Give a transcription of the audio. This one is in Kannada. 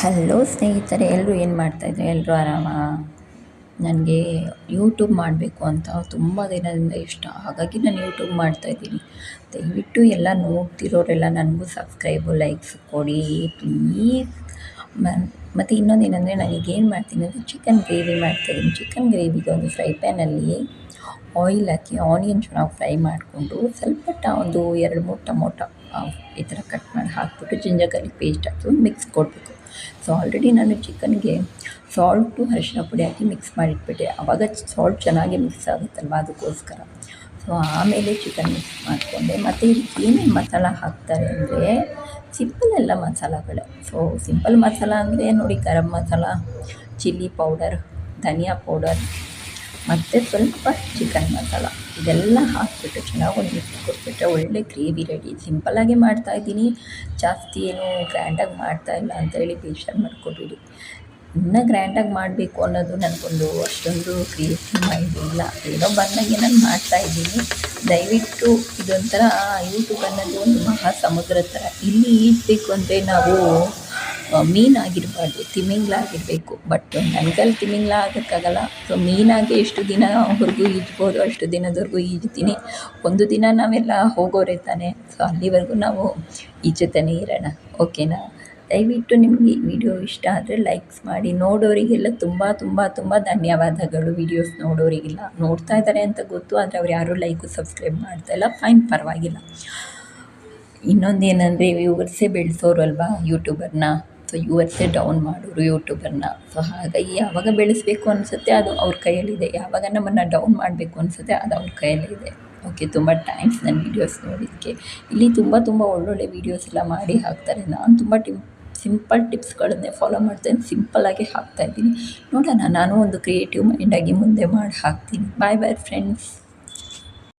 ಹಲೋ ಸ್ನೇಹಿತರೆ, ಎಲ್ಲರೂ ಏನು ಮಾಡ್ತಾಯಿದ್ರು? ಎಲ್ಲರೂ ಆರಾಮಾ? ನನಗೆ ಯೂಟ್ಯೂಬ್ ಮಾಡಬೇಕು ಅಂತ ತುಂಬ ದಿನದಿಂದ ಇಷ್ಟ. ಹಾಗಾಗಿ ನಾನು ಯೂಟ್ಯೂಬ್ ಮಾಡ್ತಾಯಿದ್ದೀನಿ. ದಯವಿಟ್ಟು ಎಲ್ಲ ನೋಡ್ತಿರೋರೆಲ್ಲ ನನಗೂ ಸಬ್ಸ್ಕ್ರೈಬು, ಲೈಕ್ಸ್ ಕೊಡಿ ಪ್ಲೀಸ್. ಮತ್ತು ಇನ್ನೊಂದೇನೆಂದರೆ, ನಾನೀಗೇನು ಮಾಡ್ತೀನಿ ಅಂದರೆ ಚಿಕನ್ ಗ್ರೇವಿ ಮಾಡ್ತಾಯಿದ್ದೀನಿ. ಚಿಕನ್ ಗ್ರೇವಿಗೆ ಒಂದು ಫ್ರೈ ಪ್ಯಾನಲ್ಲಿ ಆಯಿಲ್ ಹಾಕಿ ಆನಿಯನ್ ಚೆನ್ನಾಗಿ ಫ್ರೈ ಮಾಡಿಕೊಂಡು ಸ್ವಲ್ಪ ಒಂದು 2-3 ಟೊಮೊಟೊ ಈ ಥರ ಕಟ್ ಮಾಡಿ ಹಾಕ್ಬಿಟ್ಟು ಜಿಂಜರ್ ಗಾರ್ಲಿಕ್ ಪೇಸ್ಟ್ ಹಾಕಿ ಒಂದು ಮಿಕ್ಸ್ ಕೊಡಬೇಕು. ಸೊ ಆಲ್ರೆಡಿ ನಾನು ಚಿಕನ್ಗೆ ಸಾಲ್ಟು ಅರಿಶಿನ ಪುಡಿ ಹಾಕಿ ಮಿಕ್ಸ್ ಮಾಡಿಟ್ಬಿಟ್ಟೆ. ಆವಾಗ ಸಾಲ್ಟ್ ಚೆನ್ನಾಗಿ ಮಿಕ್ಸ್ ಆಗುತ್ತಲ್ವ, ಅದಕ್ಕೋಸ್ಕರ. ಸೊ ಆಮೇಲೆ ಚಿಕನ್ ಮಿಕ್ಸ್ ಮಾಡಿಕೊಂಡೆ. ಮತ್ತು ಇದಕ್ಕೆ ಏನೇನು ಮಸಾಲ ಹಾಕ್ತಾರೆ ಅಂದರೆ, ಸಿಂಪಲ್ ಎಲ್ಲ ಮಸಾಲಗಳೇ. ಸೊ ಸಿಂಪಲ್ ಮಸಾಲ ಅಂದರೆ ನೋಡಿ, ಗರಂ ಮಸಾಲ, ಚಿಲ್ಲಿ ಪೌಡರ್, ಧನಿಯಾ ಪೌಡರ್ ಮತ್ತು ಸ್ವಲ್ಪ ಚಿಕನ್ ಮಸಾಲ, ಇದೆಲ್ಲ ಹಾಕಿಬಿಟ್ಟು ಚೆನ್ನಾಗಿ ಒಂದು ಮಿಕ್ಸ್ ಕೊಟ್ಬಿಟ್ರೆ ಒಳ್ಳೆ ಗ್ರೇವಿ ರೆಡಿ. ಸಿಂಪಲ್ಲಾಗಿ ಮಾಡ್ತಾಯಿದ್ದೀನಿ, ಜಾಸ್ತಿ ಏನು ಗ್ರ್ಯಾಂಡಾಗಿ ಮಾಡ್ತಾಯಿಲ್ಲ ಅಂತೇಳಿ ಬೇಜಾರು ಮಾಡ್ಕೊಬೇಡಿ. ಇನ್ನೂ ಗ್ರ್ಯಾಂಡಾಗಿ ಮಾಡಬೇಕು ಅನ್ನೋದು ನನಗೊಂದು ಅಷ್ಟೊಂದು ಕ್ರಿಯೇಟಿವ್ ಮೈಂಡ್ ಇಲ್ಲ. ಏನೋ ಬಂದಾಗೆ ನಾನು ಮಾಡ್ತಾಯಿದ್ದೀನಿ. ದಯವಿಟ್ಟು ಇದೊಂಥರ ಯೂಟ್ಯೂಬ್ ಅನ್ನೋದು ಒಂದು ಮಹಾ ಸಮುದ್ರ ಥರ. ಇಲ್ಲಿ ಈಜಬೇಕು ಅಂದರೆ ನಾವು ಮೀನಾಗಿರಬಾರ್ದು, ತಿಮಿಂಗ್ಲಾಗಿರಬೇಕು. ಬಟ್ ನನಗಲ್ಲಿ ತಿಮಿಂಗ್ಲ ಆಗೋಕ್ಕಾಗಲ್ಲ. ಸೊ ಮೀನಾಗೆ ಎಷ್ಟು ದಿನವರೆಗೂ ಈಜ್ಬೋದು ಅಷ್ಟು ದಿನದವರೆಗೂ ಈಜ್ತೀನಿ. ಒಂದು ದಿನ ನಾವೆಲ್ಲ ಹೋಗೋರೆ ತಾನೆ, ಸೊ ಅಲ್ಲಿವರೆಗೂ ನಾವು ಈಜುತ್ತಾನೆ ಇರೋಣ, ಓಕೆನಾ? ದಯವಿಟ್ಟು ನಿಮಗೆ ಈ ವಿಡಿಯೋ ಇಷ್ಟ ಆದರೆ ಲೈಕ್ಸ್ ಮಾಡಿ. ನೋಡೋರಿಗೆಲ್ಲ ತುಂಬ ತುಂಬ ತುಂಬ ಧನ್ಯವಾದಗಳು. ವೀಡಿಯೋಸ್ ನೋಡೋರಿಗೆಲ್ಲ ನೋಡ್ತಾ ಇದ್ದಾರೆ ಅಂತ ಗೊತ್ತು, ಆದರೆ ಅವ್ರು ಯಾರೂ ಲೈಕು ಸಬ್ಸ್ಕ್ರೈಬ್ ಮಾಡ್ತಾಯಿಲ್ಲ. ಫೈನ್, ಪರವಾಗಿಲ್ಲ. ಇನ್ನೊಂದೇನೆಂದರೆ, ವ್ಯೂವರ್ಸೇ ಬೆಳೆಸೋರು ಅಲ್ವಾ ಯೂಟ್ಯೂಬರ್ನ. ಸೊ ವ್ಯೂವರ್ಸೇ ಡೌನ್ ಮಾಡೋರು ಯೂಟ್ಯೂಬರ್ನ. ಸೊ ಹಾಗಾಗಿ ಯಾವಾಗ ಬೆಳೆಸಬೇಕು ಅನಿಸುತ್ತೆ ಅದು ಅವ್ರ ಕೈಯಲ್ಲಿದೆ, ಯಾವಾಗ ನಮ್ಮನ್ನು ಡೌನ್ ಮಾಡಬೇಕು ಅನಿಸುತ್ತೆ ಅದು ಅವ್ರ ಕೈಯಲ್ಲಿದೆ. ಓಕೆ, ತುಂಬ ಥ್ಯಾಂಕ್ಸ್ ನನ್ನ ವೀಡಿಯೋಸ್ ನೋಡಿದ್ದಕ್ಕೆ. ಇಲ್ಲಿ ತುಂಬ ತುಂಬ ಒಳ್ಳೊಳ್ಳೆ ವೀಡಿಯೋಸ್ ಎಲ್ಲ ಮಾಡಿ ಹಾಕ್ತಾರೆ. ನಾನು ತುಂಬ ಸಿಂಪಲ್ ಟಿಪ್ಸ್ಗಳನ್ನೇ ಫಾಲೋ ಮಾಡ್ತೇನೆ, ಸಿಂಪಲ್ಲಾಗಿ ಹಾಕ್ತಾಯಿದ್ದೀನಿ. ನೋಡೋಣ, ನಾನು ಒಂದು ಕ್ರಿಯೇಟಿವ್ ಮೈಂಡಾಗಿ ಮುಂದೆ ಮಾಡಿ ಹಾಕ್ತೀನಿ. ಬಾಯ್ ಬಾಯ್ ಫ್ರೆಂಡ್ಸ್.